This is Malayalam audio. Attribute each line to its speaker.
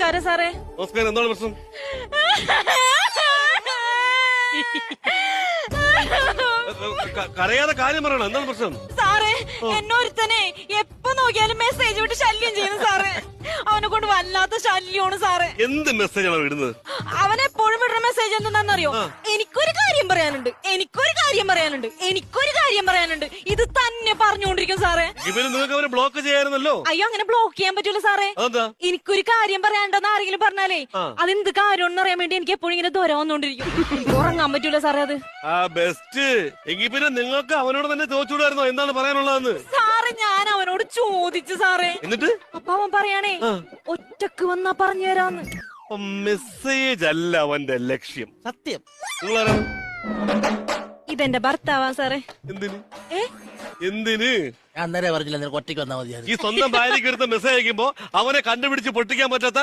Speaker 1: നമസ്കാരം സാറേ.
Speaker 2: നമസ്കാരം. എന്താണ് പ്രശ്നം? കരയാതെ കാര്യം പറയണം. എന്താണ് പ്രശ്നം?
Speaker 1: സാറേ, എന്നൊരുത്തനെ എപ്പോ നോക്കിയാലും മെസ്സേജ് വിട്ട് ശല്യം ചെയ്യുന്നു സാറേ. അവനെ കൊണ്ട് വല്ലാത്ത ശല്യമാണ് സാറേ.
Speaker 2: എന്ത് മെസ്സേജാണ് വിടുന്നത്?
Speaker 1: അവനെപ്പോഴും വിടുന്ന മെസ്സേജ് എന്താണെന്നറിയോ? എനിക്കൊരു കാര്യം പറയാനുണ്ട്, എനിക്കൊരു കാര്യം പറയാനുണ്ട്, എനിക്കൊരു കാര്യം പറയാനുണ്ട്. ഇത് തന്നെ പറഞ്ഞുകൊണ്ടിരിക്കും സാറേ.
Speaker 2: ഇവര് നിങ്ങൾക്ക് അവരെ ബ്ലോക്ക് ചെയ്യായിരുന്നല്ലോ.
Speaker 1: അയ്യോ, അങ്ങനെ ബ്ലോക്ക് ചെയ്യാൻ പറ്റൂല സാറേ.
Speaker 2: അതെന്താ?
Speaker 1: എനിക്കൊരു കാര്യം പറയാണ്ടെന്ന് ആരെങ്കിലും പറഞ്ഞാലേ അതെന്ത് കാര്യമെന്ന് അറിയാൻ വേണ്ടി എനിക്ക് എപ്പോഴും ഇങ്ങനെ ദൂരം വന്നോണ്ടിരിക്കും. എനിക്ക് ഉറങ്ങാൻ പറ്റൂല സാറേ അത്.
Speaker 2: ആ ബെസ്റ്റ്. എങ്കിൽ പിന്നെ നിങ്ങൾക്ക് അവനോട് തന്നെ ചോദിച്ചുകൂടായിരുന്നോ എന്താണ് പറയാനുള്ളതെന്ന്?
Speaker 1: സാറേ, ഞാൻ അവനോട് ചോദിച്ചു സാറേ.
Speaker 2: എന്നിട്ട്
Speaker 1: അപ്പൊ അവൻ പറയാണേ ഒറ്റക്ക് വന്നാ പറഞ്ഞു തരാന്ന്.
Speaker 2: മെസ്സേജ് അല്ല അവന്റെ ലക്ഷ്യം.
Speaker 3: സത്യം.
Speaker 2: നിങ്ങളാരാണ്?
Speaker 1: ഇതെന്റെ ഭർത്താവാ സാറേ.
Speaker 2: എന്തിന്?
Speaker 1: ഏ
Speaker 2: എന്തിന്?
Speaker 3: ഞാൻ അന്നേരം പറഞ്ഞില്ല, നിനക്ക് ഒറ്റയ്ക്ക് വന്നാൽ മതി.
Speaker 2: ഈ സ്വന്തം ഭാര്യയ്ക്ക് എടുത്ത മെസ്സേജ് അയക്കുമ്പോ അവനെ കണ്ടുപിടിച്ച് പൊട്ടിക്കാൻ പറ്റാത്ത